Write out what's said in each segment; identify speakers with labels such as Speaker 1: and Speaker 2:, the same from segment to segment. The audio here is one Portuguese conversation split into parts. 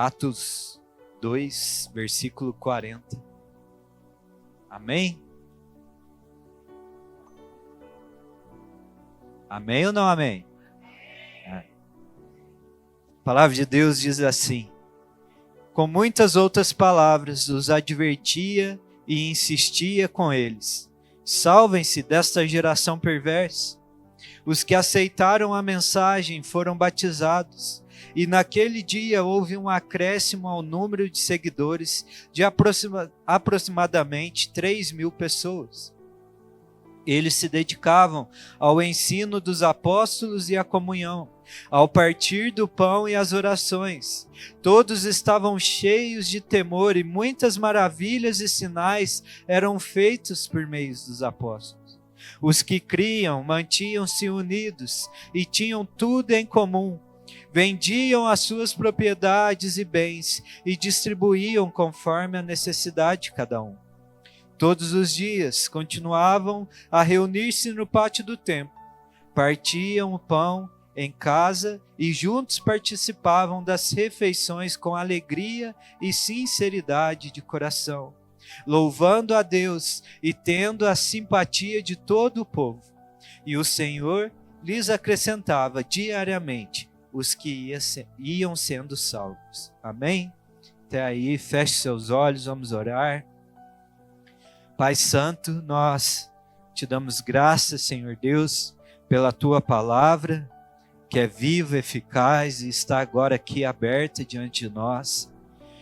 Speaker 1: Atos 2, versículo 40. Amém? Amém ou não amém? A palavra de Deus diz assim: com muitas outras palavras os advertia e insistia com eles: salvem-se desta geração perversa. Os que aceitaram a mensagem foram batizados, e naquele dia houve um acréscimo ao número de seguidores de aproximadamente 3.000 pessoas. Eles se dedicavam ao ensino dos apóstolos e à comunhão, ao partir do pão e às orações. Todos estavam cheios de temor e muitas maravilhas e sinais eram feitos por meio dos apóstolos. Os que criam mantinham-se unidos e tinham tudo em comum. Vendiam as suas propriedades e bens e distribuíam conforme a necessidade de cada um. Todos os dias continuavam a reunir-se no pátio do templo, partiam o pão em casa e juntos participavam das refeições com alegria e sinceridade de coração, louvando a Deus e tendo a simpatia de todo o povo. E o Senhor lhes acrescentava diariamente os que iam sendo salvos. Amém? Até aí, feche seus olhos, vamos orar. Pai Santo, nós te damos graças, Senhor Deus, pela Tua palavra, que é viva, eficaz e está agora aqui aberta diante de nós.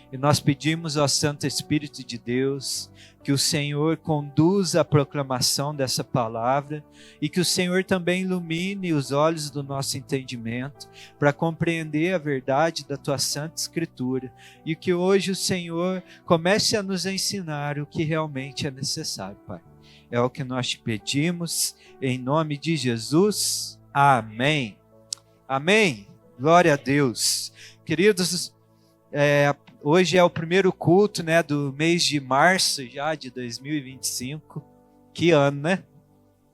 Speaker 1: E nós pedimos ao Santo Espírito de Deus que o Senhor conduza a proclamação dessa palavra e que o Senhor também ilumine os olhos do nosso entendimento para compreender a verdade da Tua Santa Escritura e que hoje o Senhor comece a nos ensinar o que realmente é necessário, Pai. É o que nós te pedimos, em nome de Jesus. Amém. Amém. Glória a Deus. Queridos, hoje é o primeiro culto, do mês de março já de 2025. Que ano, né?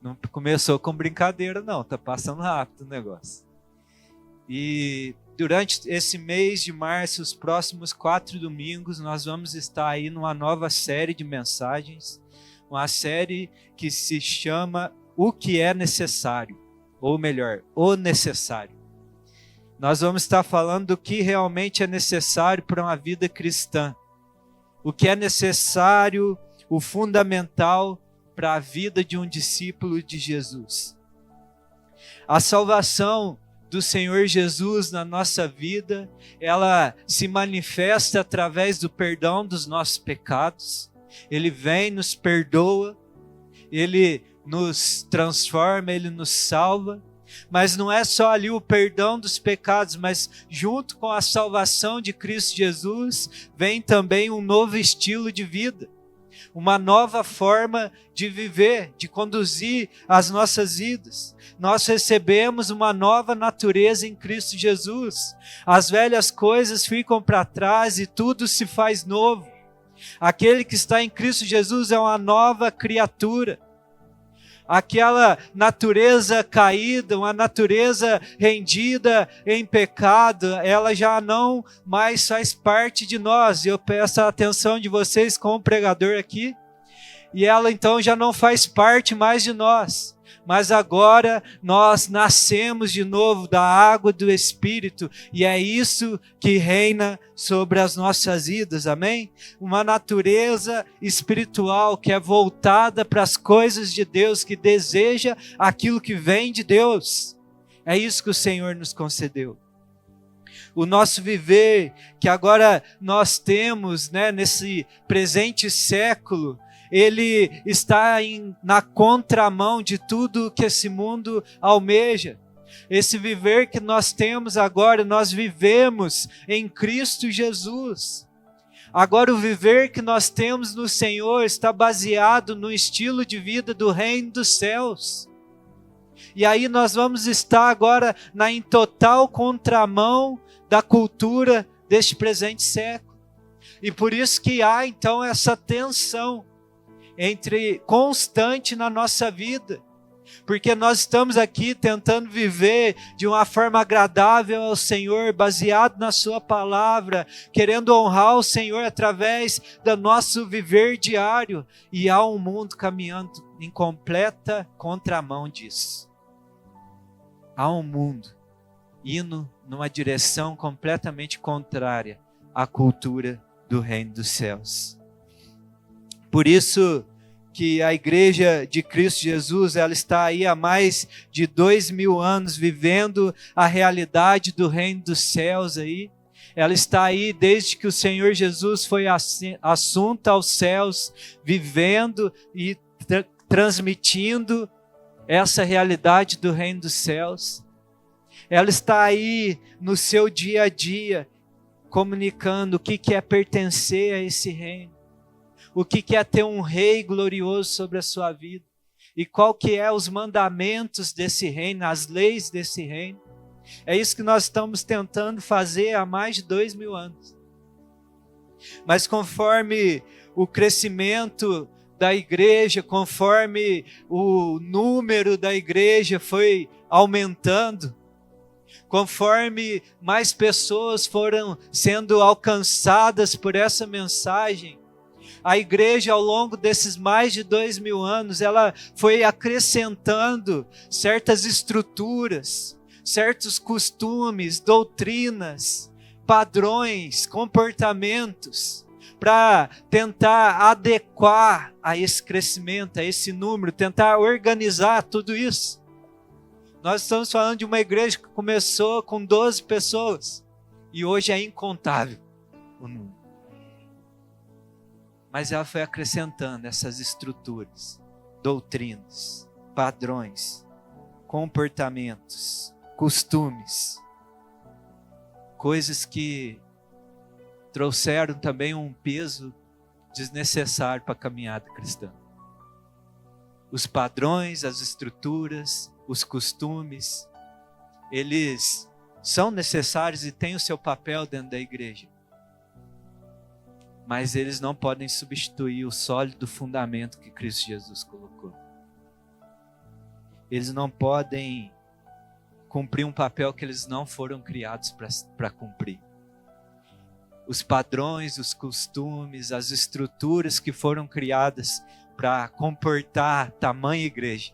Speaker 1: Não começou com brincadeira não, tá passando rápido o negócio. E durante esse mês de março, os próximos 4 domingos, nós vamos estar aí numa nova série de mensagens, uma série que se chama O que é necessário, ou melhor, o necessário. Nós vamos estar falando do que realmente é necessário para uma vida cristã. O que é necessário, o fundamental para a vida de um discípulo de Jesus. A salvação do Senhor Jesus na nossa vida, ela se manifesta através do perdão dos nossos pecados. Ele vem, nos perdoa, Ele nos transforma, Ele nos salva. Mas não é só ali o perdão dos pecados, mas junto com a salvação de Cristo Jesus, vem também um novo estilo de vida, uma nova forma de viver, de conduzir as nossas vidas. Nós recebemos uma nova natureza em Cristo Jesus. As velhas coisas ficam para trás e tudo se faz novo. Aquele que está em Cristo Jesus é uma nova criatura. Aquela natureza caída, uma natureza rendida em pecado, ela já não mais faz parte de nós. Eu peço a atenção de vocês como pregador aqui. E ela então já não faz parte mais de nós. Mas agora nós nascemos de novo da água do Espírito e é isso que reina sobre as nossas vidas, amém? Uma natureza espiritual que é voltada para as coisas de Deus, que deseja aquilo que vem de Deus. É isso que o Senhor nos concedeu. O nosso viver que agora nós temos, nesse presente século, ele está na contramão de tudo que esse mundo almeja. Esse viver que nós temos agora, nós vivemos em Cristo Jesus. Agora o viver que nós temos no Senhor está baseado no estilo de vida do reino dos céus. E aí nós vamos estar agora em total contramão da cultura deste presente século. E por isso que há então essa tensão constante na nossa vida. porque nós estamos aqui tentando viver de uma forma agradável ao Senhor, baseado na sua palavra, querendo honrar o Senhor através do nosso viver diário, e há um mundo caminhando em completa contramão disso. Há um mundo indo numa direção completamente contrária à cultura do reino dos céus. Por isso que a igreja de Cristo Jesus, ela está aí há mais de 2000 anos vivendo a realidade do reino dos céus aí. Ela está aí desde que o Senhor Jesus foi assunto aos céus, vivendo e transmitindo essa realidade do reino dos céus. Ela está aí no seu dia a dia, comunicando o que é pertencer a esse reino. O que é ter um rei glorioso sobre a sua vida. E qual que é os mandamentos desse reino, as leis desse reino. É isso que nós estamos tentando fazer há mais de 2000 anos. Mas conforme o crescimento da igreja, conforme o número da igreja foi aumentando, conforme mais pessoas foram sendo alcançadas por essa mensagem, a igreja, ao longo desses mais de 2000 anos, ela foi acrescentando certas estruturas, certos costumes, doutrinas, padrões, comportamentos, para tentar adequar a esse crescimento, a esse número, tentar organizar tudo isso. Nós estamos falando de uma igreja que começou com 12 pessoas e hoje é incontável o número. Mas ela foi acrescentando essas estruturas, doutrinas, padrões, comportamentos, costumes, coisas que trouxeram também um peso desnecessário para a caminhada cristã. Os padrões, as estruturas, os costumes, eles são necessários e têm o seu papel dentro da igreja. Mas eles não podem substituir o sólido fundamento que Cristo Jesus colocou. Eles não podem cumprir um papel que eles não foram criados para cumprir. Os padrões, os costumes, as estruturas que foram criadas para comportar tamanha igreja,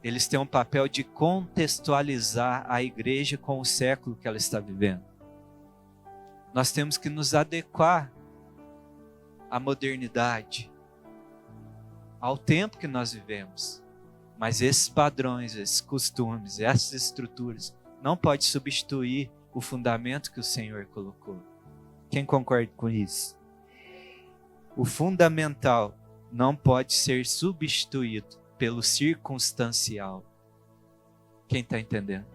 Speaker 1: eles têm um papel de contextualizar a igreja com o século que ela está vivendo. Nós temos que nos adequar à modernidade, ao tempo que nós vivemos. Mas esses padrões, esses costumes, essas estruturas não podem substituir o fundamento que o Senhor colocou. Quem concorda com isso? O fundamental não pode ser substituído pelo circunstancial. Quem está entendendo?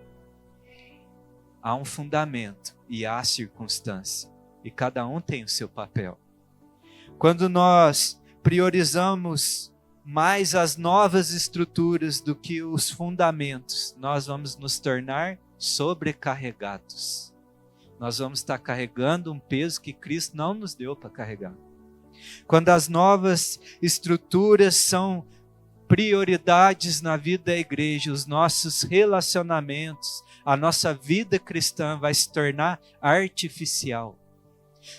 Speaker 1: Há um fundamento e há circunstância. E cada um tem o seu papel. Quando nós priorizamos mais as novas estruturas do que os fundamentos, nós vamos nos tornar sobrecarregados. Nós vamos estar carregando um peso que Cristo não nos deu para carregar. Quando as novas estruturas são prioridades na vida da igreja, os nossos relacionamentos, a nossa vida cristã vai se tornar artificial.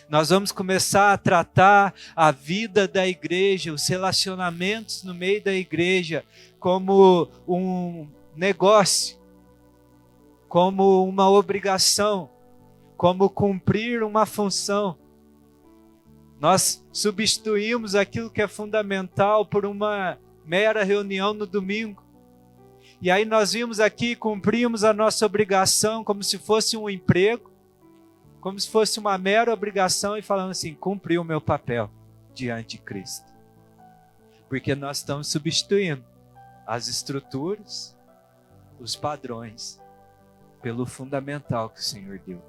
Speaker 1: Nós vamos começar a tratar a vida da igreja, os relacionamentos no meio da igreja, como um negócio, como uma obrigação, como cumprir uma função. Nós substituímos aquilo que é fundamental por uma mera reunião no domingo. E aí nós vimos aqui, cumprimos a nossa obrigação como se fosse um emprego, como se fosse uma mera obrigação, e falando assim, cumpri o meu papel diante de Cristo. Porque nós estamos substituindo as estruturas, os padrões, pelo fundamental que o Senhor deu.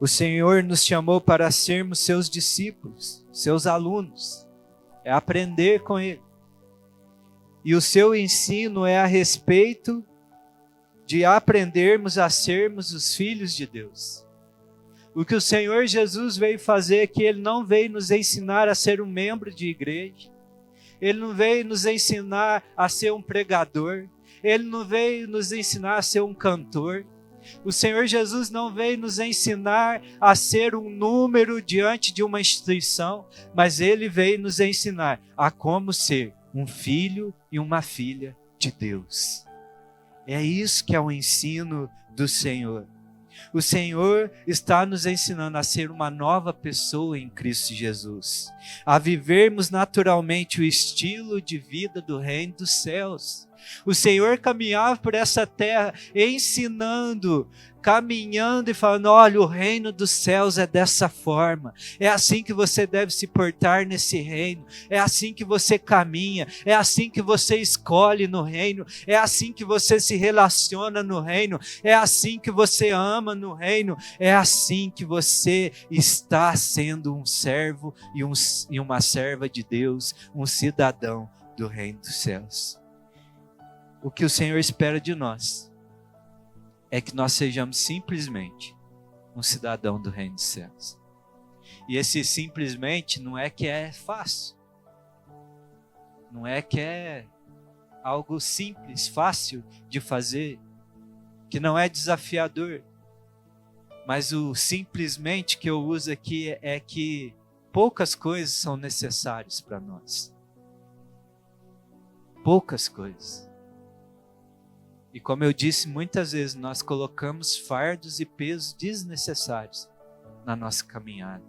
Speaker 1: O Senhor nos chamou para sermos seus discípulos, seus alunos, é aprender com Ele. E o seu ensino é a respeito de aprendermos a sermos os filhos de Deus. O que o Senhor Jesus veio fazer é que Ele não veio nos ensinar a ser um membro de igreja. Ele não veio nos ensinar a ser um pregador. Ele não veio nos ensinar a ser um cantor. O Senhor Jesus não veio nos ensinar a ser um número diante de uma instituição, mas Ele veio nos ensinar a como ser um filho e uma filha de Deus. É isso que é o ensino do Senhor. O Senhor está nos ensinando a ser uma nova pessoa em Cristo Jesus, a vivermos naturalmente o estilo de vida do reino dos céus. O Senhor caminhava por essa terra ensinando, caminhando e falando: olha, o reino dos céus é dessa forma, é assim que você deve se portar nesse reino, é assim que você caminha, é assim que você escolhe no reino, é assim que você se relaciona no reino, é assim que você ama no reino, é assim que você está sendo um servo e uma serva de Deus, um cidadão do reino dos céus. O que o Senhor espera de nós é que nós sejamos simplesmente um cidadão do reino dos céus. E esse simplesmente não é que é fácil, não é que é algo simples, fácil de fazer, que não é desafiador, mas o simplesmente que eu uso aqui é que poucas coisas são necessárias para nós. Poucas coisas. E como eu disse muitas vezes, nós colocamos fardos e pesos desnecessários na nossa caminhada.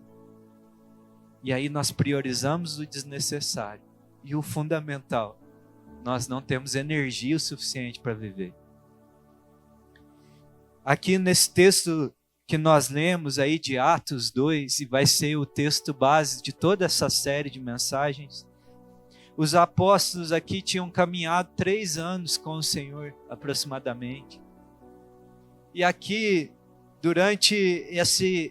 Speaker 1: E aí nós priorizamos o desnecessário. E o fundamental, nós não temos energia o suficiente para viver. Aqui nesse texto que nós lemos aí de Atos 2, e vai ser o texto base de toda essa série de mensagens, os apóstolos aqui tinham caminhado 3 anos com o Senhor, aproximadamente. E aqui, durante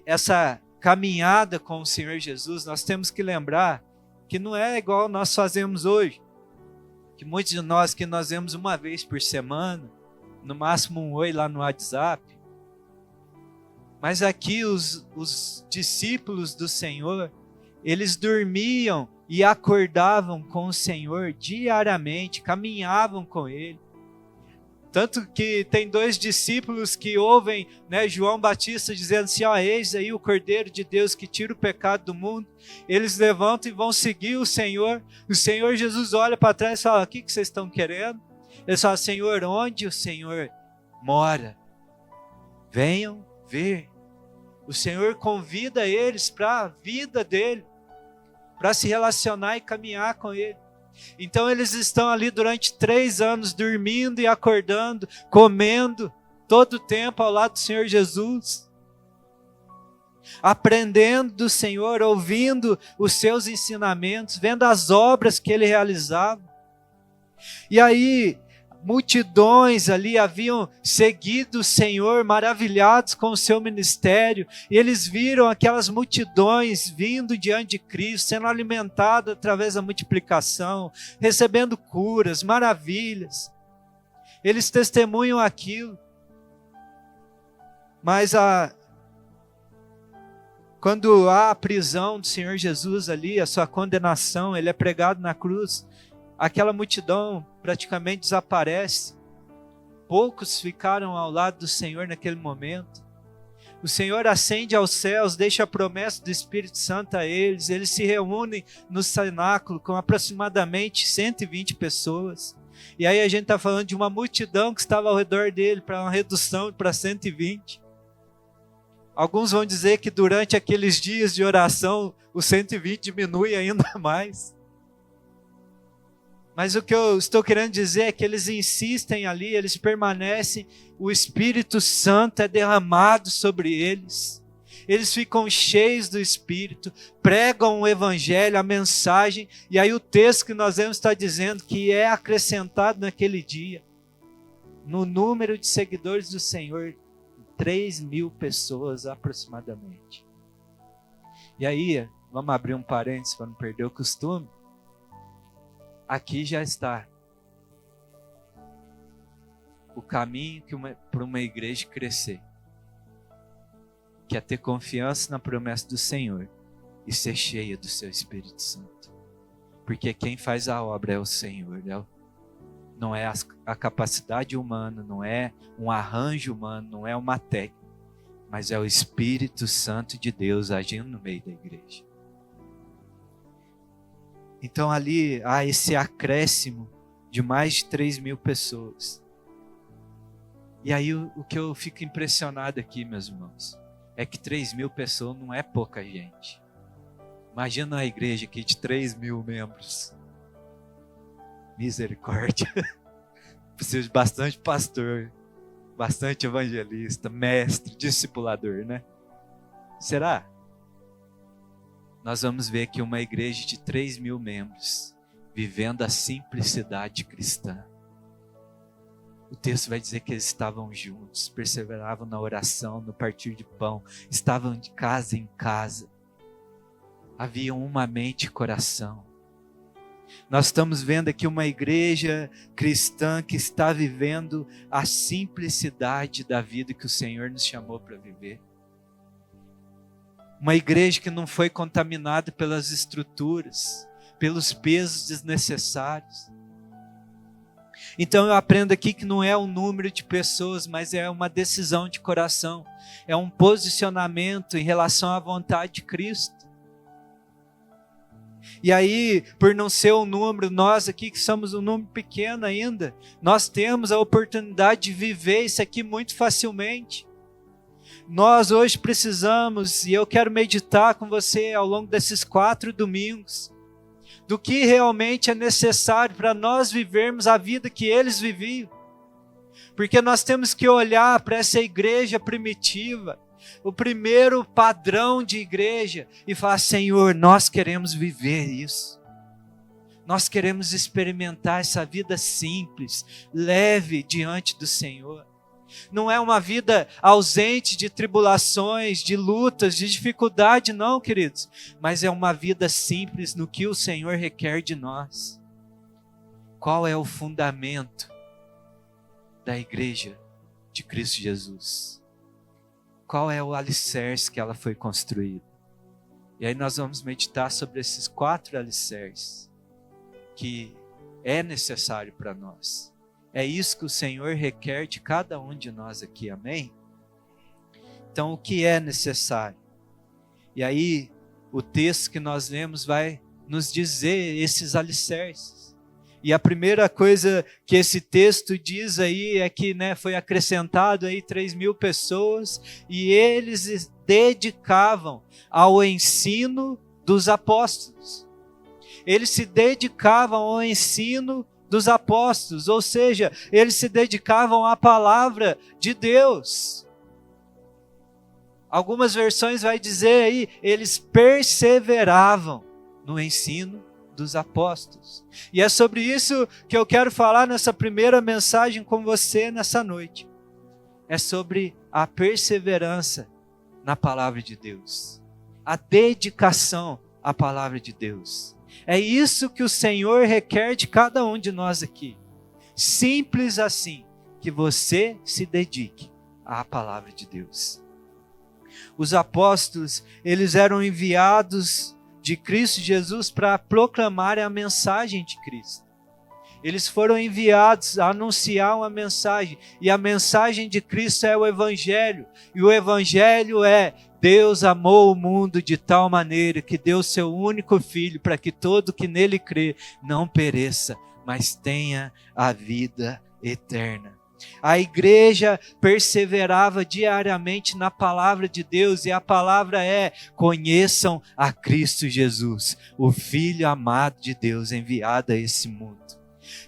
Speaker 1: essa caminhada com o Senhor Jesus, nós temos que lembrar que não é igual nós fazemos hoje. Que muitos de nós que nós vemos uma vez por semana, no máximo um oi lá no WhatsApp. Mas aqui os discípulos do Senhor, eles dormiam e acordavam com o Senhor diariamente, caminhavam com Ele. Tanto que tem 2 discípulos que ouvem, João Batista dizendo assim: eis aí o Cordeiro de Deus que tira o pecado do mundo. Eles levantam e vão seguir o Senhor. O Senhor Jesus olha para trás e fala: o que vocês estão querendo? Eles falam: Senhor, onde o Senhor mora? Venham ver. O Senhor convida eles para a vida dele, para se relacionar e caminhar com Ele. Então eles estão ali durante 3 anos, dormindo e acordando, comendo, todo o tempo ao lado do Senhor Jesus, aprendendo do Senhor, ouvindo os seus ensinamentos, vendo as obras que Ele realizava. E aí, multidões ali haviam seguido o Senhor, maravilhados com o seu ministério, e eles viram aquelas multidões vindo diante de Cristo, sendo alimentadas através da multiplicação, recebendo curas, maravilhas. Eles testemunham aquilo. Mas quando há a prisão do Senhor Jesus ali, a sua condenação, Ele é pregado na cruz, aquela multidão praticamente desaparece. Poucos ficaram ao lado do Senhor naquele momento. O Senhor ascende aos céus, deixa a promessa do Espírito Santo a eles. Eles se reúnem no cenáculo com aproximadamente 120 pessoas. E aí a gente está falando de uma multidão que estava ao redor dele, para uma redução para 120. Alguns vão dizer que durante aqueles dias de oração, os 120 diminui ainda mais. Mas o que eu estou querendo dizer é que eles insistem ali, eles permanecem, o Espírito Santo é derramado sobre eles. Eles ficam cheios do Espírito, pregam o Evangelho, a mensagem, e aí o texto que nós vamos estar dizendo que é acrescentado naquele dia, no número de seguidores do Senhor, 3.000 pessoas aproximadamente. E aí, vamos abrir um parênteses para não perder o costume. Aqui já está o caminho para uma igreja crescer, que é ter confiança na promessa do Senhor e ser cheia do seu Espírito Santo. Porque quem faz a obra é o Senhor, não é a capacidade humana, não é um arranjo humano, não é uma técnica, mas é o Espírito Santo de Deus agindo no meio da igreja. Então ali há esse acréscimo de mais de 3.000 pessoas. E aí o que eu fico impressionado aqui, meus irmãos, é que 3.000 pessoas não é pouca gente. Imagina uma igreja aqui de 3.000 membros. Misericórdia. Precisa de bastante pastor, bastante evangelista, mestre, discipulador, né? Será? Nós vamos ver aqui uma igreja de 3.000 membros, vivendo a simplicidade cristã. O texto vai dizer que eles estavam juntos, perseveravam na oração, no partir de pão, estavam de casa em casa. Haviam uma mente e coração. Nós estamos vendo aqui uma igreja cristã que está vivendo a simplicidade da vida que o Senhor nos chamou para viver. Uma igreja que não foi contaminada pelas estruturas, pelos pesos desnecessários. Então eu aprendo aqui que não é um número de pessoas, mas é uma decisão de coração. É um posicionamento em relação à vontade de Cristo. E aí, por não ser um número, nós aqui que somos um número pequeno ainda, nós temos a oportunidade de viver isso aqui muito facilmente. Nós hoje precisamos, e eu quero meditar com você ao longo desses 4 domingos, do que realmente é necessário para nós vivermos a vida que eles viviam. Porque nós temos que olhar para essa igreja primitiva, o primeiro padrão de igreja, e falar: Senhor, nós queremos viver isso. Nós queremos experimentar essa vida simples, leve diante do Senhor. Não é uma vida ausente de tribulações, de lutas, de dificuldade, não, queridos. Mas é uma vida simples no que o Senhor requer de nós. Qual é o fundamento da igreja de Cristo Jesus? Qual é o alicerce que ela foi construída? E aí nós vamos meditar sobre esses 4 alicerces que é necessário para nós. É isso que o Senhor requer de cada um de nós aqui, amém? Então, o que é necessário? E aí, o texto que nós lemos vai nos dizer esses alicerces. E a primeira coisa que esse texto diz aí é que, foi acrescentado aí 3.000 pessoas, e eles dedicavam ao ensino dos apóstolos. Eles se dedicavam ao ensino dos apóstolos, ou seja, eles se dedicavam à palavra de Deus. Algumas versões vai dizer aí, eles perseveravam no ensino dos apóstolos. E é sobre isso que eu quero falar nessa primeira mensagem com você nessa noite. É sobre a perseverança na palavra de Deus, a dedicação à palavra de Deus. É isso que o Senhor requer de cada um de nós aqui. Simples assim, que você se dedique à palavra de Deus. Os apóstolos, eles eram enviados de Cristo Jesus para proclamarem a mensagem de Cristo. Eles foram enviados a anunciar uma mensagem, e a mensagem de Cristo é o Evangelho, e o Evangelho é: Deus amou o mundo de tal maneira que deu seu único Filho para que todo que nele crê não pereça, mas tenha a vida eterna. A igreja perseverava diariamente na palavra de Deus, e a palavra é: conheçam a Cristo Jesus, o Filho amado de Deus enviado a esse mundo.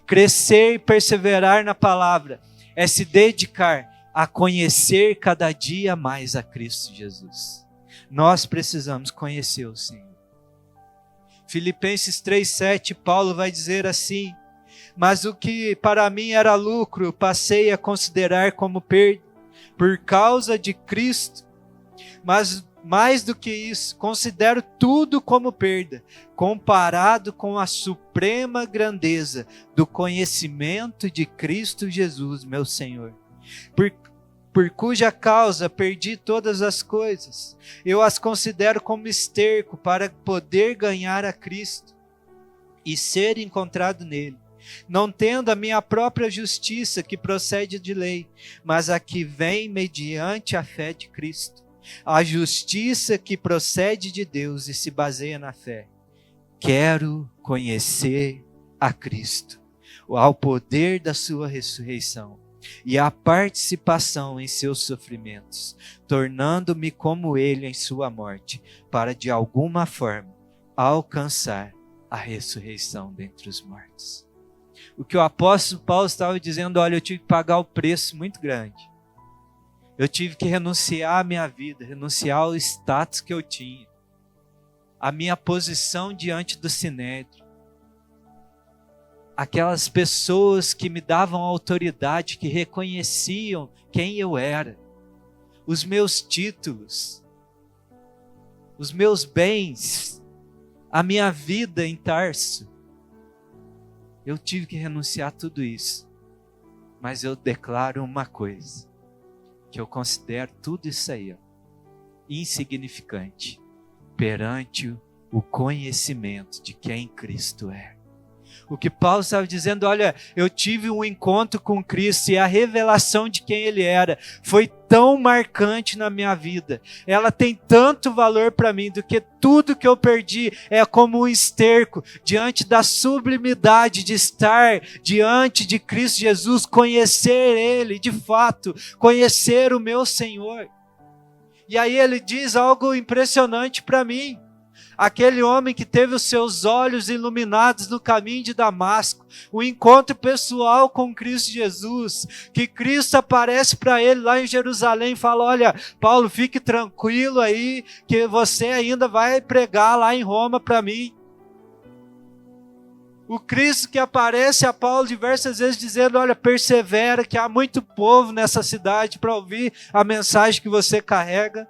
Speaker 1: Crescer e perseverar na palavra é se dedicar a conhecer cada dia mais a Cristo Jesus. Nós precisamos conhecer o Senhor. Filipenses 3,7, Paulo vai dizer assim: mas o que para mim era lucro, passei a considerar como perda, por causa de Cristo. Mas mais do que isso, considero tudo como perda, comparado com a suprema grandeza do conhecimento de Cristo Jesus, meu Senhor. Por cuja causa perdi todas as coisas, eu as considero como esterco para poder ganhar a Cristo e ser encontrado nele, não tendo a minha própria justiça que procede de lei, mas a que vem mediante a fé de Cristo, a justiça que procede de Deus e se baseia na fé. Quero conhecer a Cristo, ao poder da sua ressurreição e a participação em seus sofrimentos, tornando-me como ele em sua morte, para de alguma forma alcançar a ressurreição dentre os mortos. O que o apóstolo Paulo estava dizendo, olha, eu tive que pagar o preço muito grande. Eu tive que renunciar à minha vida, renunciar ao status que eu tinha, a minha posição diante do Sinédrio. Aquelas pessoas que me davam autoridade, que reconheciam quem eu era, os meus títulos, os meus bens, a minha vida em Tarso. Eu tive que renunciar a tudo isso. Mas eu declaro uma coisa, que eu considero tudo isso aí, insignificante, perante o conhecimento de quem Cristo é. O que Paulo estava dizendo, olha, eu tive um encontro com Cristo e a revelação de quem Ele era foi tão marcante na minha vida. Ela tem tanto valor para mim, do que tudo que eu perdi é como um esterco diante da sublimidade de estar diante de Cristo Jesus, conhecer Ele de fato, conhecer o meu Senhor. E aí ele diz algo impressionante para mim. Aquele homem que teve os seus olhos iluminados no caminho de Damasco, o encontro pessoal com Cristo Jesus, que Cristo aparece para ele lá em Jerusalém e fala, olha, Paulo, fique tranquilo aí, que você ainda vai pregar lá em Roma para mim. O Cristo que aparece a Paulo diversas vezes dizendo, olha, persevera, que há muito povo nessa cidade para ouvir a mensagem que você carrega.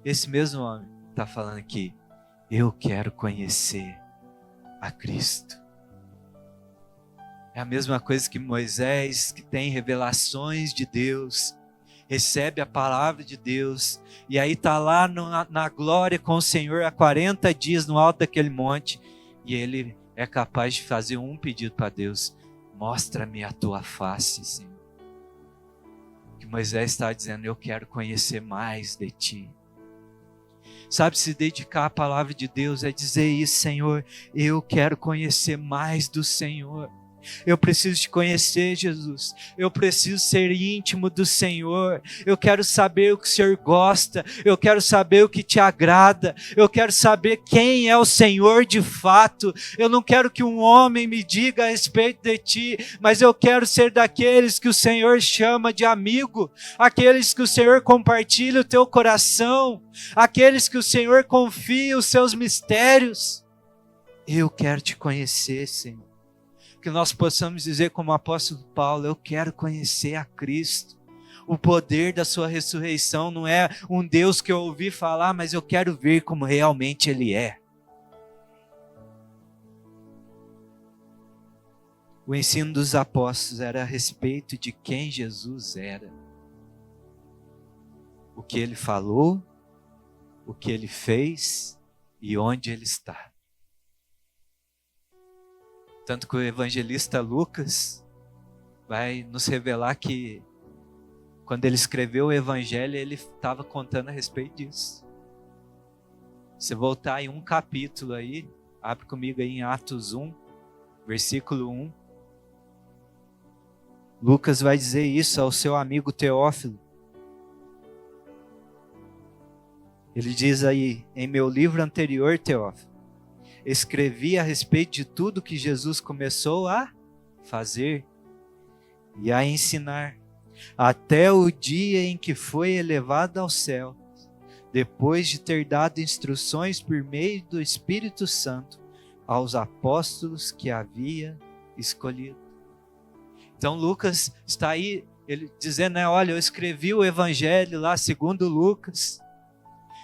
Speaker 1: Esse mesmo homem está falando aqui, eu quero conhecer a Cristo. É a mesma coisa que Moisés, que tem revelações de Deus, recebe a palavra de Deus, e aí está lá na glória com o Senhor há 40 dias no alto daquele monte, e ele é capaz de fazer um pedido para Deus, mostra-me a tua face, Senhor. Que Moisés está dizendo, eu quero conhecer mais de ti. Sabe, se dedicar à palavra de Deus é dizer isso, Senhor, eu quero conhecer mais do Senhor. Eu preciso te conhecer, Jesus. Eu preciso ser íntimo do Senhor. Eu quero saber o que o Senhor gosta. Eu quero saber o que te agrada. Eu quero saber quem é o Senhor de fato. Eu não quero que um homem me diga a respeito de ti, mas eu quero ser daqueles que o Senhor chama de amigo, aqueles que o Senhor compartilha o teu coração, aqueles que o Senhor confia os seus mistérios. Eu quero te conhecer, Senhor. Que nós possamos dizer como o apóstolo Paulo, eu quero conhecer a Cristo. O poder da sua ressurreição não é um Deus que eu ouvi falar, mas eu quero ver como realmente Ele é. O ensino dos apóstolos era a respeito de quem Jesus era. O que Ele falou, o que Ele fez e onde Ele está. Tanto que o evangelista Lucas vai nos revelar que quando ele escreveu o evangelho, ele estava contando a respeito disso. Se voltar em um capítulo aí, abre comigo aí em Atos 1, versículo 1. Lucas vai dizer isso ao seu amigo Teófilo. Ele diz aí, em meu livro anterior, Teófilo, escrevi a respeito de tudo que Jesus começou a fazer e a ensinar, até o dia em que foi elevado ao céu, depois de ter dado instruções por meio do Espírito Santo aos apóstolos que havia escolhido. Então Lucas está aí, ele dizendo, olha, eu escrevi o evangelho lá segundo Lucas,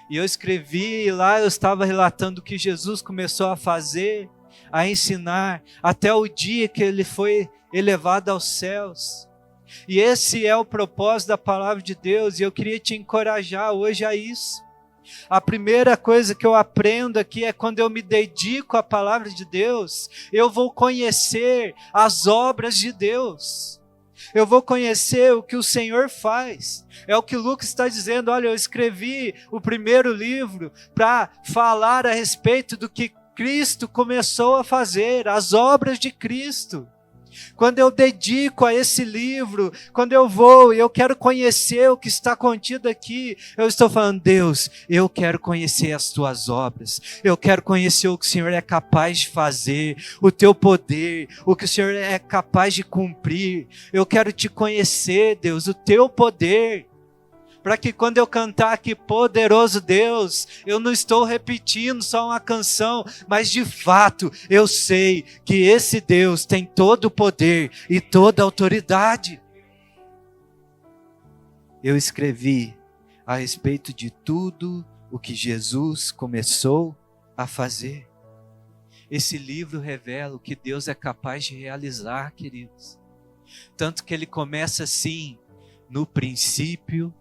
Speaker 1: e eu escrevi, e lá eu estava relatando o que Jesus começou a fazer, a ensinar, até o dia que ele foi elevado aos céus. E esse é o propósito da palavra de Deus, e eu queria te encorajar hoje a isso. A primeira coisa que eu aprendo aqui é quando eu me dedico à palavra de Deus, eu vou conhecer as obras de Deus. Eu vou conhecer o que o Senhor faz. É o que Lucas está dizendo. Olha, eu escrevi o primeiro livro para falar a respeito do que Cristo começou a fazer, as obras de Cristo. Quando eu dedico a esse livro, quando eu vou e eu quero conhecer o que está contido aqui, eu estou falando, Deus, eu quero conhecer as tuas obras, eu quero conhecer o que o Senhor é capaz de fazer, o teu poder, o que o Senhor é capaz de cumprir. Eu quero te conhecer, Deus, o teu poder. Para que quando eu cantar aqui, poderoso Deus, eu não estou repetindo só uma canção, mas de fato eu sei que esse Deus tem todo o poder e toda a autoridade. Eu escrevi a respeito de tudo o que Jesus começou a fazer. Esse livro revela o que Deus é capaz de realizar, queridos. Tanto que ele começa assim, no princípio,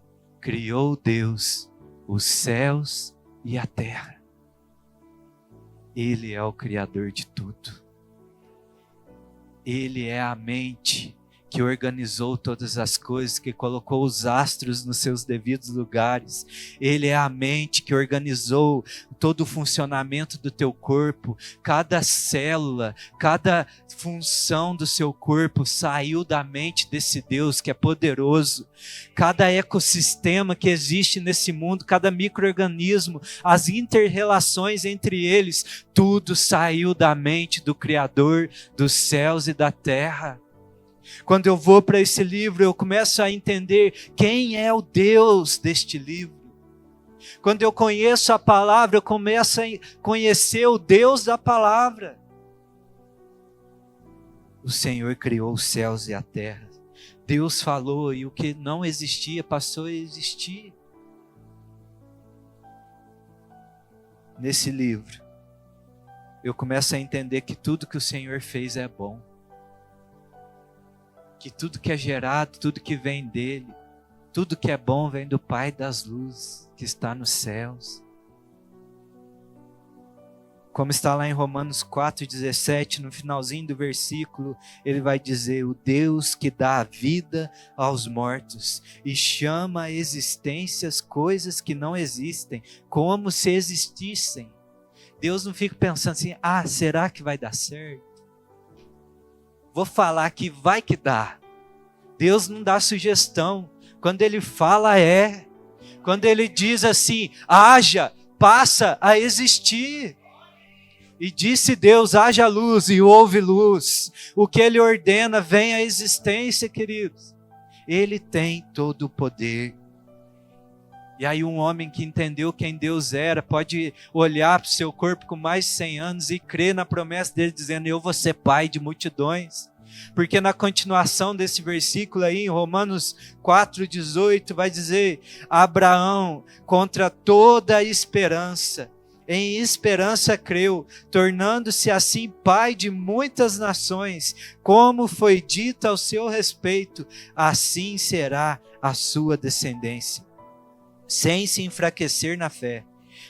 Speaker 1: criou Deus os céus e a terra. Ele é o Criador de tudo. Ele é a mente que organizou todas as coisas, que colocou os astros nos seus devidos lugares. Ele é a mente que organizou todo o funcionamento do teu corpo. Cada célula, cada função do seu corpo saiu da mente desse Deus que é poderoso. Cada ecossistema que existe nesse mundo, cada micro-organismo, as inter-relações entre eles, tudo saiu da mente do Criador dos céus e da terra. Quando eu vou para esse livro, eu começo a entender quem é o Deus deste livro. Quando eu conheço a palavra, eu começo a conhecer o Deus da palavra. O Senhor criou os céus e a terra. Deus falou e o que não existia passou a existir. Nesse livro, eu começo a entender que tudo que o Senhor fez é bom. Que tudo que é gerado, tudo que vem dele, tudo que é bom vem do Pai das luzes, que está nos céus. Como está lá em Romanos 4,17, no finalzinho do versículo, ele vai dizer, o Deus que dá a vida aos mortos e chama à existência as coisas que não existem, como se existissem. Deus não fica pensando assim, será que vai dar certo? Vou falar que vai que dá. Deus não dá sugestão. Quando ele fala quando ele diz assim, haja, passa a existir. E disse Deus, haja luz e houve luz. O que ele ordena vem à existência, queridos. Ele tem todo o poder. E aí um homem que entendeu quem Deus era, pode olhar para o seu corpo com mais de 100 anos e crer na promessa dele, dizendo, eu vou ser pai de multidões. Porque na continuação desse versículo aí, em Romanos 4,18, vai dizer, Abraão, contra toda a esperança, em esperança creu, tornando-se assim pai de muitas nações, como foi dito ao seu respeito, assim será a sua descendência. Sem se enfraquecer na fé,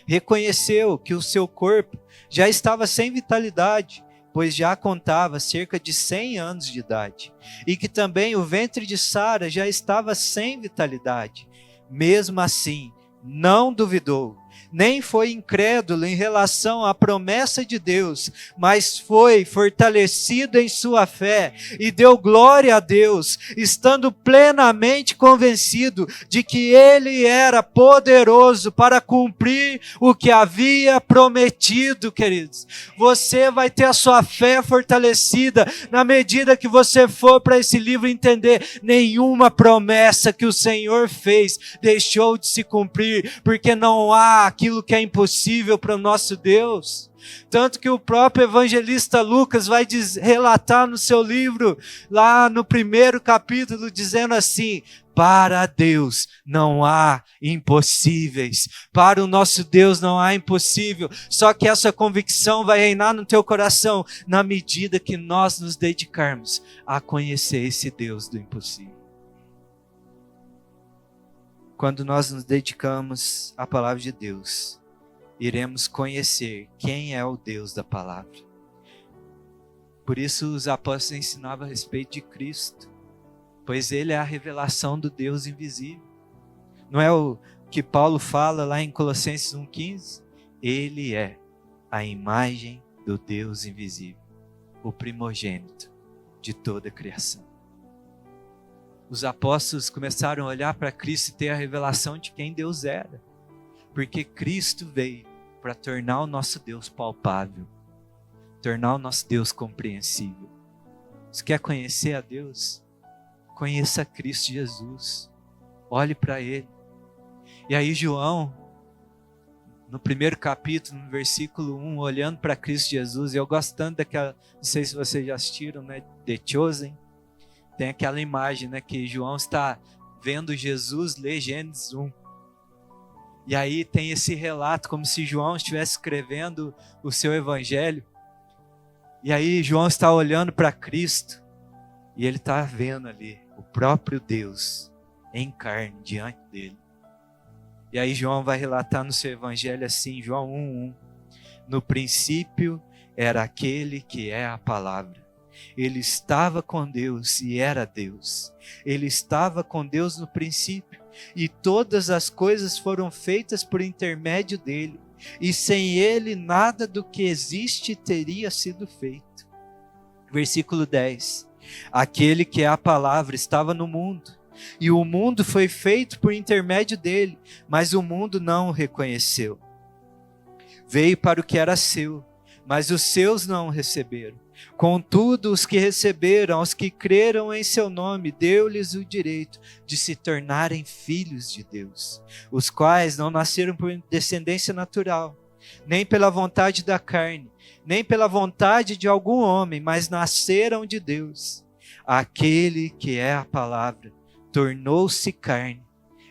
Speaker 1: reconheceu que o seu corpo já estava sem vitalidade, pois já contava cerca de 100 anos de idade, e que também o ventre de Sara já estava sem vitalidade. Mesmo assim, não duvidou, nem foi incrédulo em relação à promessa de Deus, mas foi fortalecido em sua fé e deu glória a Deus, estando plenamente convencido de que ele era poderoso para cumprir o que havia prometido, queridos. Você vai ter a sua fé fortalecida na medida que você for para esse livro entender nenhuma promessa que o Senhor fez deixou de se cumprir, porque não há aquilo que é impossível para o nosso Deus. Tanto que o próprio evangelista Lucas vai relatar no seu livro, lá no primeiro capítulo, dizendo assim, para Deus não há impossíveis, para o nosso Deus não há impossível, só que essa convicção vai reinar no teu coração, na medida que nós nos dedicarmos a conhecer esse Deus do impossível. quando nós nos dedicamos à palavra de Deus, iremos conhecer quem é o Deus da palavra. Por isso os apóstolos ensinavam a respeito de Cristo, pois ele é a revelação do Deus invisível. Não é o que Paulo fala lá em Colossenses 1,15? Ele é a imagem do Deus invisível, o primogênito de toda a criação. Os apóstolos começaram a olhar para Cristo e ter a revelação de quem Deus era, porque Cristo veio para tornar o nosso Deus palpável, tornar o nosso Deus compreensível. Você quer conhecer a Deus? Conheça Cristo Jesus, olhe para Ele. E aí João, no primeiro capítulo, no versículo 1, olhando para Cristo Jesus, e eu gosto tanto daquela, não sei se vocês já assistiram, né, The Chosen, tem aquela imagem, né, que João está vendo Jesus ler Gênesis 1. E aí tem esse relato, como se João estivesse escrevendo o seu evangelho. E aí João está olhando para Cristo, e ele está vendo ali o próprio Deus em carne diante dele. E aí João vai relatar no seu evangelho assim, João 1:1. No princípio era aquele que é a palavra. Ele estava com Deus e era Deus. Ele estava com Deus no princípio. E todas as coisas foram feitas por intermédio dele. E sem ele nada do que existe teria sido feito. Versículo 10. Aquele que é a palavra estava no mundo. E o mundo foi feito por intermédio dele, mas o mundo não o reconheceu. Veio para o que era seu, mas os seus não o receberam. Contudo, os que receberam, os que creram em seu nome, deu-lhes o direito de se tornarem filhos de Deus, os quais não nasceram por descendência natural, nem pela vontade da carne, nem pela vontade de algum homem, mas nasceram de Deus. Aquele que é a palavra tornou-se carne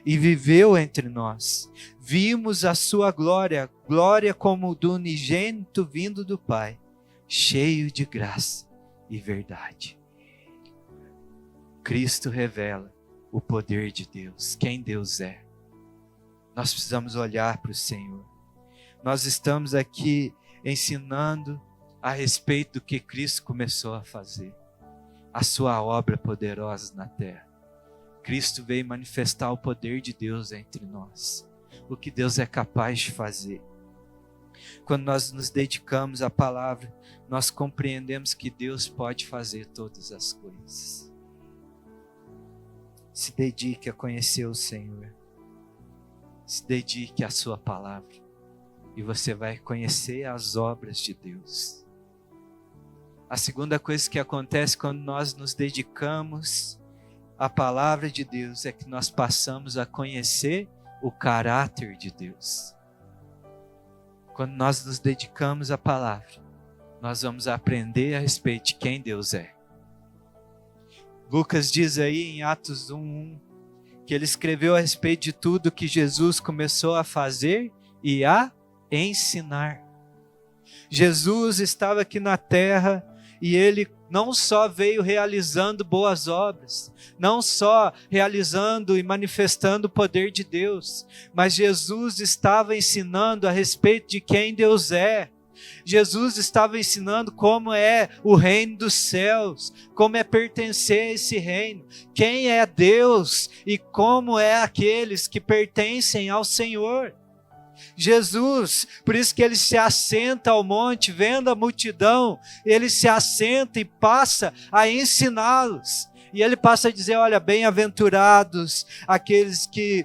Speaker 1: e viveu entre nós. Vimos a sua glória, glória como do unigênito vindo do Pai, cheio de graça e verdade. Cristo revela o poder de Deus, quem Deus é. Nós precisamos olhar para o Senhor. Nós estamos aqui ensinando a respeito do que Cristo começou a fazer, a sua obra poderosa na terra. Cristo veio manifestar o poder de Deus entre nós, o que Deus é capaz de fazer. Quando nós nos dedicamos à palavra, nós compreendemos que Deus pode fazer todas as coisas. Se dedique a conhecer o Senhor. Se dedique à sua palavra. E você vai conhecer as obras de Deus. A segunda coisa que acontece quando nós nos dedicamos à palavra de Deus é que nós passamos a conhecer o caráter de Deus. Quando nós nos dedicamos à palavra, nós vamos aprender a respeito de quem Deus é. Lucas diz aí em Atos 1:1 que ele escreveu a respeito de tudo que Jesus começou a fazer e a ensinar. Jesus estava aqui na terra e ele não só veio realizando boas obras, não só realizando e manifestando o poder de Deus, mas Jesus estava ensinando a respeito de quem Deus é. Jesus estava ensinando como é o reino dos céus, como é pertencer a esse reino, quem é Deus e como é aqueles que pertencem ao Senhor. Jesus, por isso que ele se assenta ao monte, vendo a multidão, ele se assenta e passa a ensiná-los. E ele passa a dizer, olha, bem-aventurados aqueles que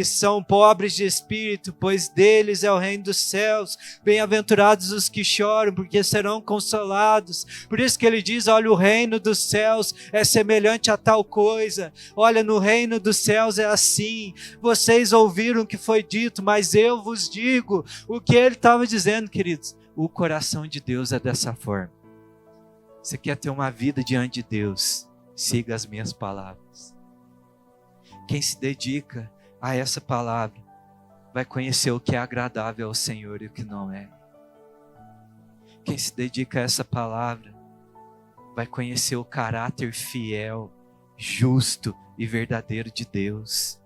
Speaker 1: são pobres de espírito, pois deles é o reino dos céus. Bem-aventurados os que choram, porque serão consolados. Por isso que ele diz, olha, o reino dos céus é semelhante a tal coisa. Olha, no reino dos céus é assim. Vocês ouviram o que foi dito, mas eu vos digo o que ele estava dizendo, queridos. O coração de Deus é dessa forma. Você quer ter uma vida diante de Deus? Siga as minhas palavras. Quem se dedica a essa palavra vai conhecer o que é agradável ao Senhor e o que não é. Quem se dedica a essa palavra vai conhecer o caráter fiel, justo e verdadeiro de Deus.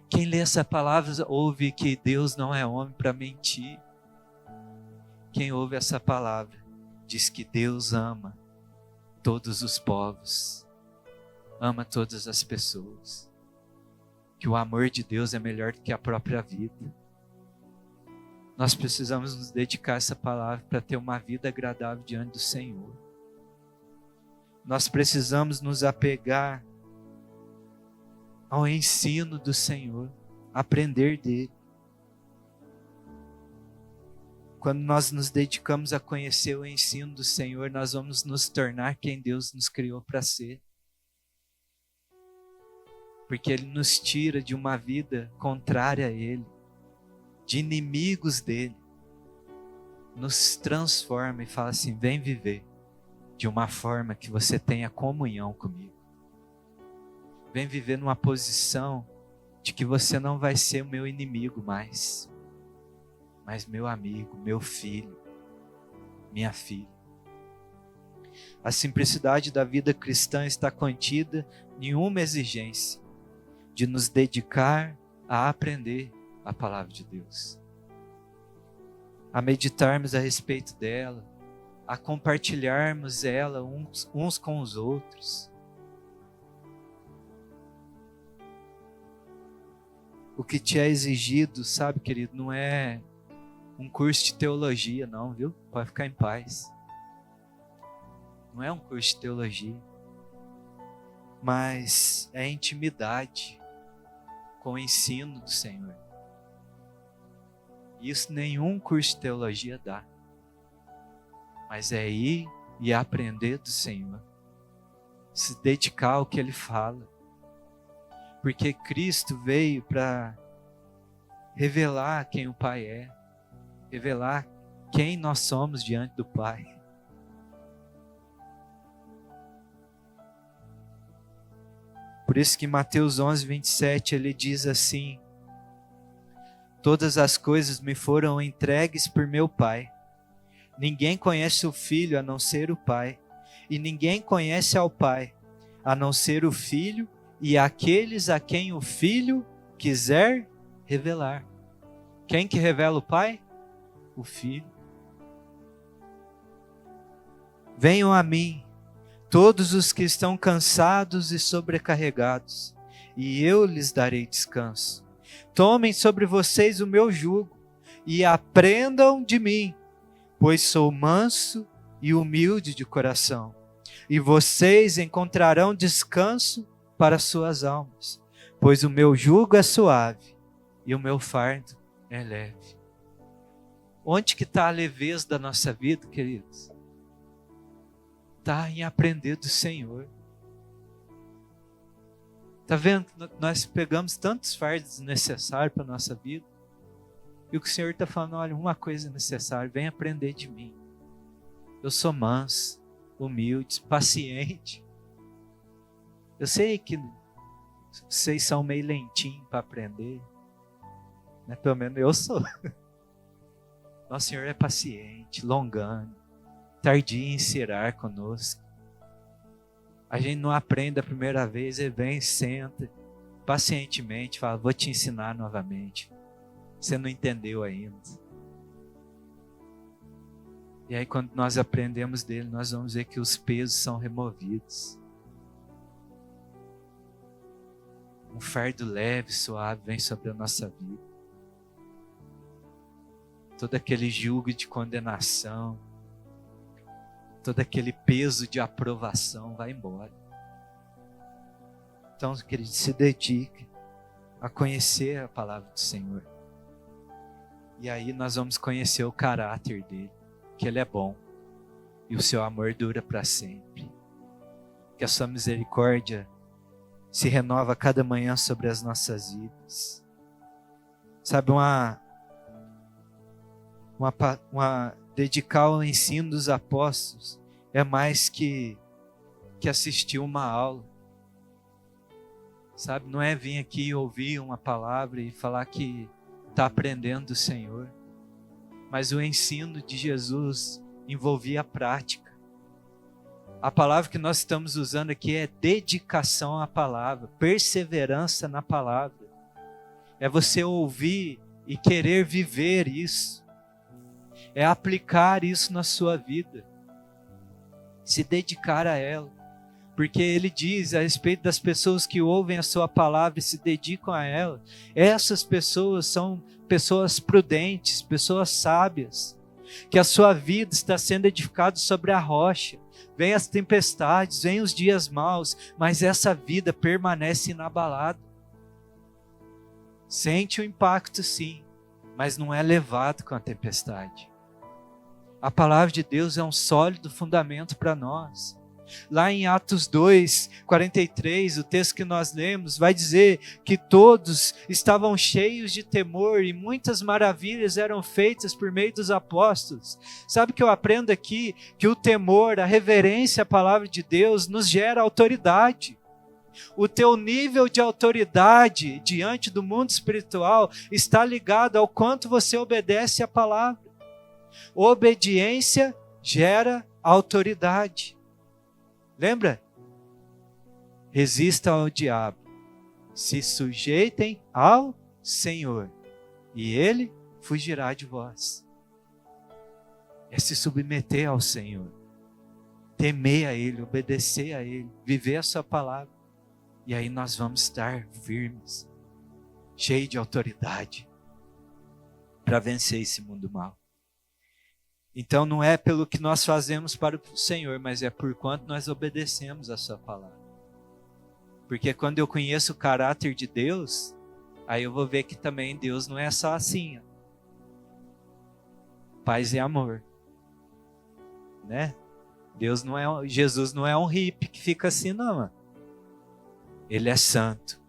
Speaker 1: Quem lê essa palavra ouve que Deus não é homem para mentir. Quem ouve essa palavra diz que Deus ama todos os povos, ama todas as pessoas, que o amor de Deus é melhor do que a própria vida. Nós precisamos nos dedicar a essa palavra para ter uma vida agradável diante do Senhor. Nós precisamos nos apegar ao ensino do Senhor, aprender dele. Quando nós nos dedicamos a conhecer o ensino do Senhor, nós vamos nos tornar quem Deus nos criou para ser. Porque Ele nos tira de uma vida contrária a Ele, de inimigos dEle, nos transforma e fala assim: vem viver de uma forma que você tenha comunhão comigo. Vem viver numa posição de que você não vai ser o meu inimigo mais, mas meu amigo, meu filho, minha filha. A simplicidade da vida cristã está contida em uma exigência: de nos dedicar a aprender a palavra de Deus, a meditarmos a respeito dela, a compartilharmos ela uns com os outros. O que te é exigido, sabe, querido, não é um curso de teologia, não, viu? Pode ficar em paz. Não é um curso de teologia, mas é intimidade com o ensino do Senhor. Isso nenhum curso de teologia dá, mas é ir e aprender do Senhor, se dedicar ao que Ele fala, porque Cristo veio para revelar quem o Pai é, revelar quem nós somos diante do Pai. Por isso que em Mateus 11, 27, ele diz assim: todas as coisas me foram entregues por meu Pai. Ninguém conhece o Filho a não ser o Pai, e ninguém conhece ao Pai a não ser o Filho e aqueles a quem o Filho quiser revelar. Quem que revela o Pai? O Filho. Venham a mim todos os que estão cansados e sobrecarregados, e eu lhes darei descanso. Tomem sobre vocês o meu jugo e aprendam de mim, pois sou manso e humilde de coração, e vocês encontrarão descanso para suas almas, pois o meu jugo é suave e o meu fardo é leve. Onde que está a leveza da nossa vida, queridos? Está em aprender do Senhor. Está vendo? Nós pegamos tantos fardos desnecessários para a nossa vida, e o que o Senhor está falando: olha, uma coisa é necessária, vem aprender de mim. Eu sou manso, humilde, paciente. Eu sei que vocês são meio lentinhos para aprender, né? Pelo menos eu sou. Nosso Senhor é paciente, longânimo, tardio em se irar conosco. A gente não aprende a primeira vez, ele vem, senta, pacientemente, fala: vou te ensinar novamente. Você não entendeu ainda. E aí quando nós aprendemos dele, nós vamos ver que os pesos são removidos. Um fardo leve, suave vem sobre a nossa vida. Todo aquele jugo de condenação, todo aquele peso de aprovação vai embora. Então, querido, se dedique a conhecer a palavra do Senhor. E aí nós vamos conhecer o caráter dele, que ele é bom e o seu amor dura para sempre. Que a sua misericórdia se renova a cada manhã sobre as nossas vidas. Sabe, dedicar ao ensino dos apóstolos é mais que assistir uma aula. Sabe, não é vir aqui ouvir uma palavra e falar que está aprendendo do Senhor. Mas o ensino de Jesus envolvia a prática. A palavra que nós estamos usando aqui é dedicação à palavra, perseverança na palavra. É você ouvir e querer viver isso. É aplicar isso na sua vida. Se dedicar a ela. Porque ele diz a respeito das pessoas que ouvem a sua palavra e se dedicam a ela. Essas pessoas são pessoas prudentes, pessoas sábias. Que a sua vida está sendo edificada sobre a rocha. Vem as tempestades, vem os dias maus, mas essa vida permanece inabalada. Sente o impacto sim, mas não é levado com a tempestade. A palavra de Deus é um sólido fundamento para nós. Lá em Atos 2, 43, o texto que nós lemos, vai dizer que todos estavam cheios de temor e muitas maravilhas eram feitas por meio dos apóstolos. Sabe o que eu aprendo aqui? Que o temor, a reverência à palavra de Deus nos gera autoridade. O teu nível de autoridade diante do mundo espiritual está ligado ao quanto você obedece à palavra. Obediência gera autoridade. Lembra? Resistam ao diabo, se sujeitem ao Senhor, e Ele fugirá de vós. É se submeter ao Senhor, temer a Ele, obedecer a Ele, viver a sua palavra. E aí nós vamos estar firmes, cheios de autoridade, para vencer esse mundo mau. Então não é pelo que nós fazemos para o Senhor, mas é por quanto nós obedecemos a sua palavra. Porque quando eu conheço o caráter de Deus, aí eu vou ver que também Deus não é só assim. Paz e amor. Né? Jesus não é um hippie que fica assim não. Ele é santo.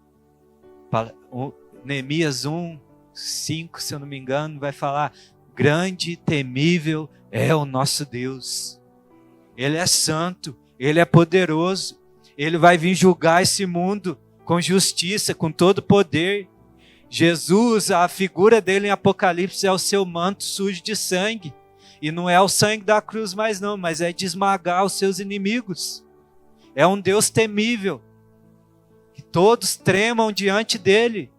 Speaker 1: Neemias 1, 5, se eu não me engano, vai falar: grande e temível é o nosso Deus. Ele é santo, Ele é poderoso. Ele vai vir julgar esse mundo com justiça, com todo poder. Jesus, a figura dele em Apocalipse é o seu manto sujo de sangue. E não é o sangue da cruz mais não, mas é de esmagar os seus inimigos. É um Deus temível, que todos tremam diante dele.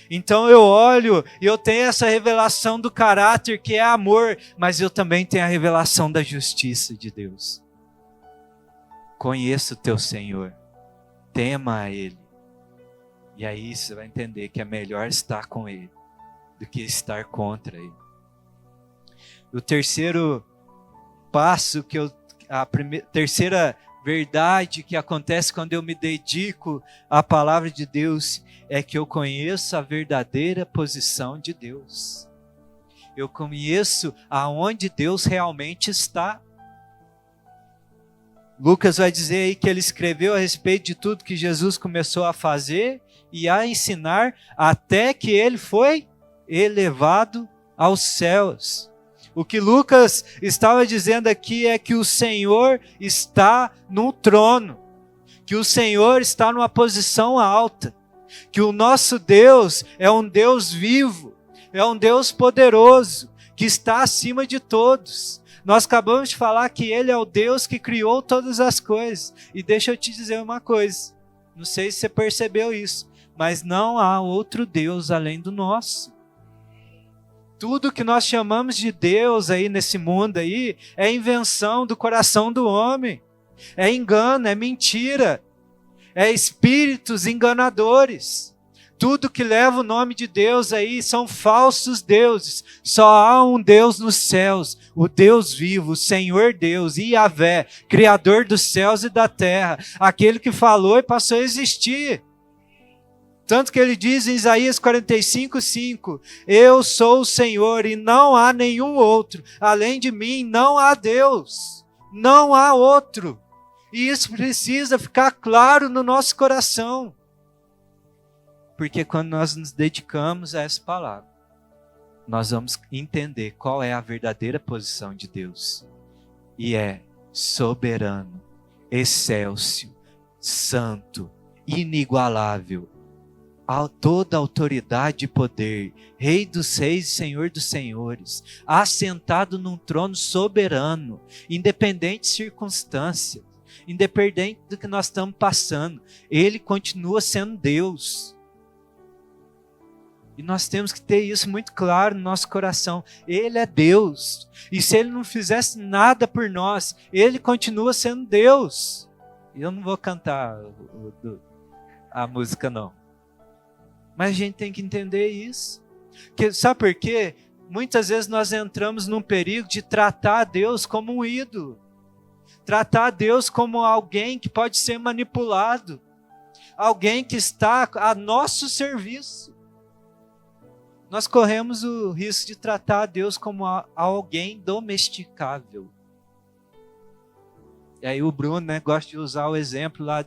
Speaker 1: Então eu olho e eu tenho essa revelação do caráter que é amor, mas eu também tenho a revelação da justiça de Deus. Conheça o teu Senhor, tema a Ele, e aí você vai entender que é melhor estar com Ele do que estar contra Ele. O terceiro passo, terceira verdade que acontece quando eu me dedico à palavra de Deus é que eu conheço a verdadeira posição de Deus. Eu conheço aonde Deus realmente está. Lucas vai dizer aí que ele escreveu a respeito de tudo que Jesus começou a fazer e a ensinar até que ele foi elevado aos céus. O que Lucas estava dizendo aqui é que o Senhor está no trono, que o Senhor está numa posição alta, que o nosso Deus é um Deus vivo, é um Deus poderoso, que está acima de todos. Nós acabamos de falar que Ele é o Deus que criou todas as coisas. E deixa eu te dizer uma coisa, não sei se você percebeu isso, mas não há outro Deus além do nosso. Tudo que nós chamamos de Deus aí nesse mundo aí é invenção do coração do homem. É engano, é mentira. É espíritos enganadores. Tudo que leva o nome de Deus aí são falsos deuses. Só há um Deus nos céus, o Deus vivo, o Senhor Deus, Yahvé, Criador dos céus e da terra. Aquele que falou e passou a existir. Tanto que ele diz em Isaías 45:5, eu sou o Senhor e não há nenhum outro. Além de mim não há Deus, não há outro. E isso precisa ficar claro no nosso coração. Porque quando nós nos dedicamos a essa palavra, nós vamos entender qual é a verdadeira posição de Deus. E é soberano, excelso, santo, inigualável, toda autoridade e poder, Rei dos reis e Senhor dos senhores, assentado num trono soberano, independente de circunstâncias, independente do que nós estamos passando, Ele continua sendo Deus. E nós temos que ter isso muito claro no nosso coração. Ele é Deus. E se Ele não fizesse nada por nós, Ele continua sendo Deus. E eu não vou cantar a música, não. Mas a gente tem que entender isso. Sabe por quê? Muitas vezes nós entramos num perigo de tratar Deus como um ídolo. Tratar Deus como alguém que pode ser manipulado. Alguém que está a nosso serviço. Nós corremos o risco de tratar Deus como alguém domesticável. E aí o Bruno, né, gosta de usar o exemplo lá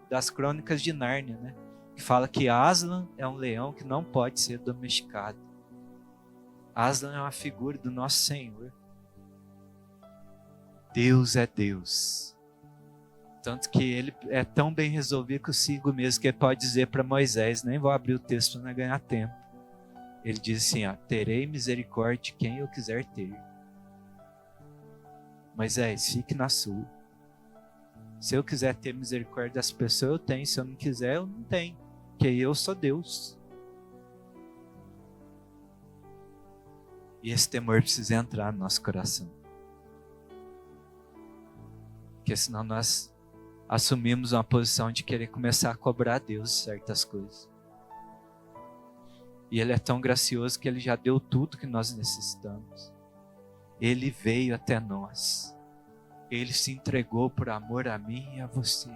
Speaker 1: das Crônicas de Nárnia, né, que fala que Aslan é um leão que não pode ser domesticado. Aslan é uma figura do nosso Senhor. Deus é Deus. Tanto que ele é tão bem resolvido consigo mesmo que ele pode dizer para Moisés, nem vou abrir o texto para não ganhar tempo. Ele diz assim, terei misericórdia de quem eu quiser ter. Moisés, fique na sua. Se eu quiser ter misericórdia das pessoas, eu tenho. Se eu não quiser, eu não tenho. Porque eu sou Deus. E esse temor precisa entrar no nosso coração. Porque senão nós assumimos uma posição de querer começar a cobrar a Deus certas coisas. E Ele é tão gracioso que Ele já deu tudo que nós necessitamos. Ele veio até nós. Ele se entregou por amor a mim e a você.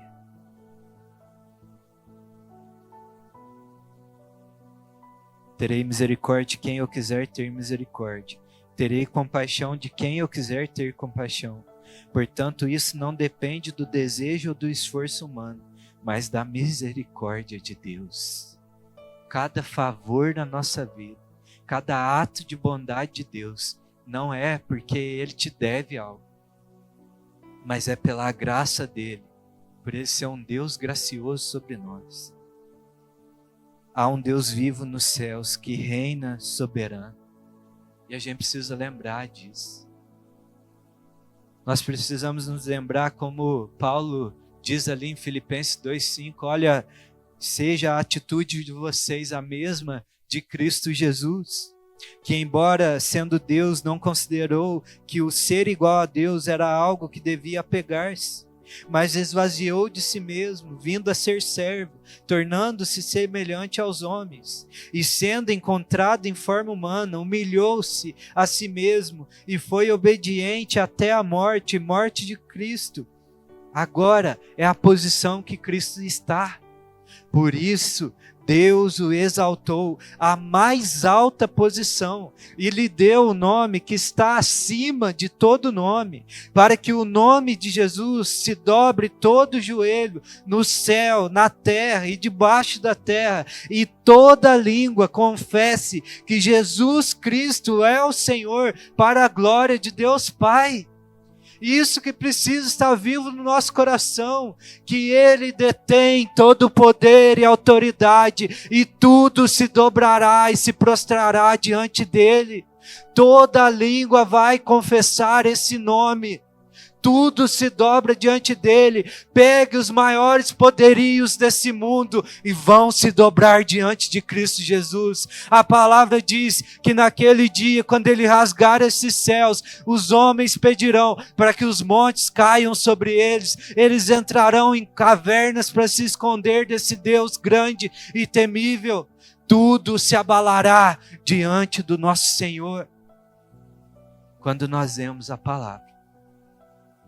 Speaker 1: Terei misericórdia de quem eu quiser ter misericórdia. Terei compaixão de quem eu quiser ter compaixão. Portanto, isso não depende do desejo ou do esforço humano, mas da misericórdia de Deus. Cada favor na nossa vida, cada ato de bondade de Deus, não é porque Ele te deve algo, mas é pela graça dEle, por Ele ser um Deus gracioso sobre nós. Há um Deus vivo nos céus que reina soberano, e a gente precisa lembrar disso. Nós precisamos nos lembrar, como Paulo diz ali em Filipenses 2,5, olha, seja a atitude de vocês a mesma de Cristo Jesus, que embora sendo Deus não considerou que o ser igual a Deus era algo que devia apegar-se, mas esvaziou de si mesmo, vindo a ser servo, tornando-se semelhante aos homens, e sendo encontrado em forma humana, humilhou-se a si mesmo e foi obediente até a morte, morte de Cristo. Agora é a posição que Cristo está. Por isso, Deus o exaltou à mais alta posição e lhe deu o nome que está acima de todo nome, para que o nome de Jesus se dobre todo o joelho no céu, na terra e debaixo da terra, e toda língua confesse que Jesus Cristo é o Senhor, para a glória de Deus Pai. Isso que precisa estar vivo no nosso coração, que Ele detém todo o poder e autoridade, e tudo se dobrará e se prostrará diante dEle. Toda língua vai confessar esse nome. Tudo se dobra diante dEle. Pegue os maiores poderios desse mundo e vão se dobrar diante de Cristo Jesus. A palavra diz que naquele dia, quando Ele rasgar esses céus, os homens pedirão para que os montes caiam sobre eles. Eles entrarão em cavernas para se esconder desse Deus grande e temível. Tudo se abalará diante do nosso Senhor. Quando nós lemos a palavra,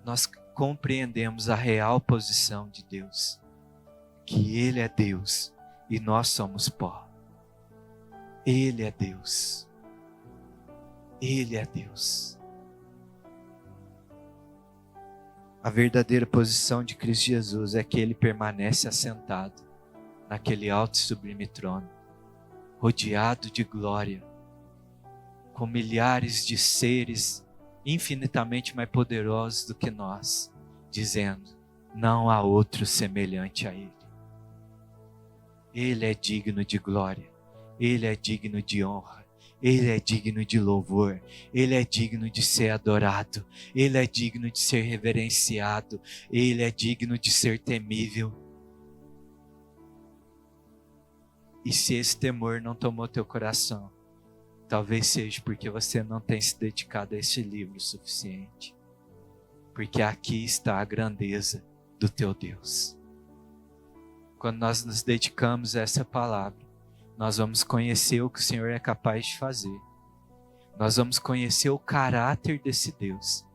Speaker 1: nós compreendemos a real posição de Deus, que Ele é Deus e nós somos pó. Ele é Deus. Ele é Deus. A verdadeira posição de Cristo Jesus é que Ele permanece assentado naquele alto e sublime trono, rodeado de glória, com milhares de seres infinitamente mais poderosos do que nós, dizendo, não há outro semelhante a Ele. Ele é digno de glória, Ele é digno de honra, Ele é digno de louvor, Ele é digno de ser adorado, Ele é digno de ser reverenciado, Ele é digno de ser temível. E se esse temor não tomou teu coração, talvez seja porque você não tem se dedicado a esse livro o suficiente. Porque aqui está a grandeza do teu Deus. Quando nós nos dedicamos a essa palavra, nós vamos conhecer o que o Senhor é capaz de fazer. Nós vamos conhecer o caráter desse Deus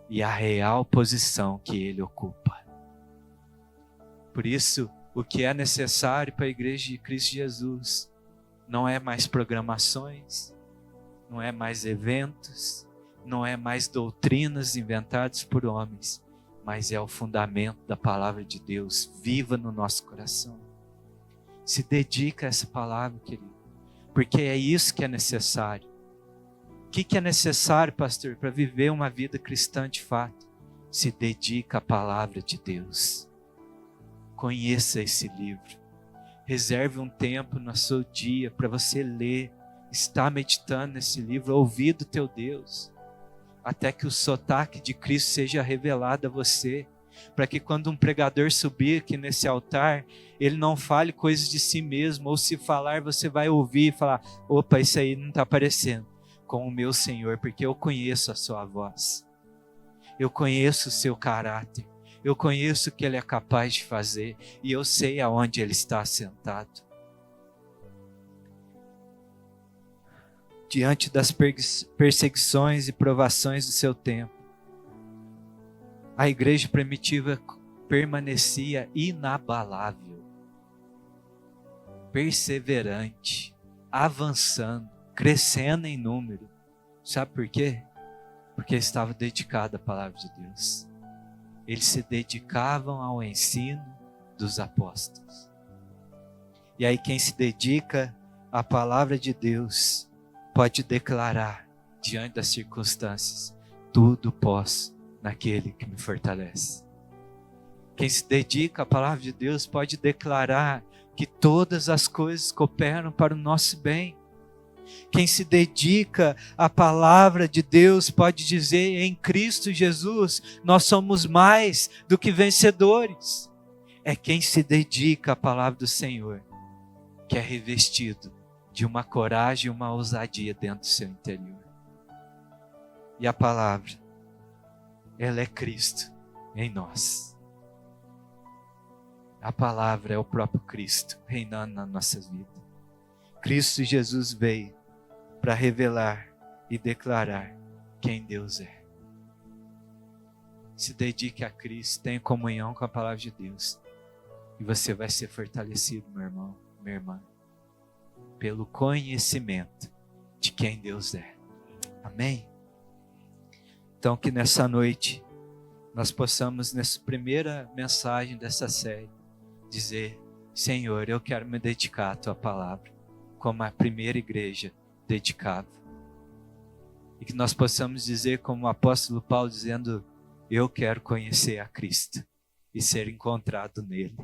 Speaker 1: e a real posição que Ele ocupa. Por isso, o que é necessário para a Igreja de Cristo Jesus não é mais programações, não é mais eventos, não é mais doutrinas inventadas por homens, mas é o fundamento da palavra de Deus viva no nosso coração. Se dedica a essa palavra, querido, porque é isso que é necessário. O que é necessário, pastor, para viver uma vida cristã de fato? Se dedica à palavra de Deus. Conheça esse livro. Reserve um tempo no seu dia para você ler, estar meditando nesse livro, ouvir do teu Deus, até que o sotaque de Cristo seja revelado a você, para que quando um pregador subir aqui nesse altar, ele não fale coisas de si mesmo, ou se falar você vai ouvir e falar, opa, isso aí não está aparecendo com o meu Senhor, porque eu conheço a sua voz, eu conheço o seu caráter, eu conheço o que Ele é capaz de fazer, e eu sei aonde Ele está sentado. Diante das perseguições e provações do seu tempo, a igreja primitiva permanecia inabalável, perseverante, avançando, crescendo em número. Sabe por quê? Porque estava dedicado à palavra de Deus. Eles se dedicavam ao ensino dos apóstolos. E aí quem se dedica à palavra de Deus pode declarar diante das circunstâncias: tudo posso naquele que me fortalece. Quem se dedica à palavra de Deus pode declarar que todas as coisas cooperam para o nosso bem. Quem se dedica à palavra de Deus pode dizer: em Cristo Jesus nós somos mais do que vencedores. É quem se dedica à palavra do Senhor que é revestido de uma coragem e uma ousadia dentro do seu interior. E a palavra, ela é Cristo em nós. A palavra é o próprio Cristo reinando nas nossas vidas. Cristo Jesus veio para revelar e declarar quem Deus é. Se dedique a Cristo, tenha comunhão com a palavra de Deus, e você vai ser fortalecido, meu irmão, minha irmã, pelo conhecimento de quem Deus é. Amém? Então que nessa noite nós possamos, nessa primeira mensagem dessa série, dizer: Senhor, eu quero me dedicar à tua palavra, como a primeira igreja dedicava. E que nós possamos dizer como o apóstolo Paulo dizendo: eu quero conhecer a Cristo e ser encontrado nele.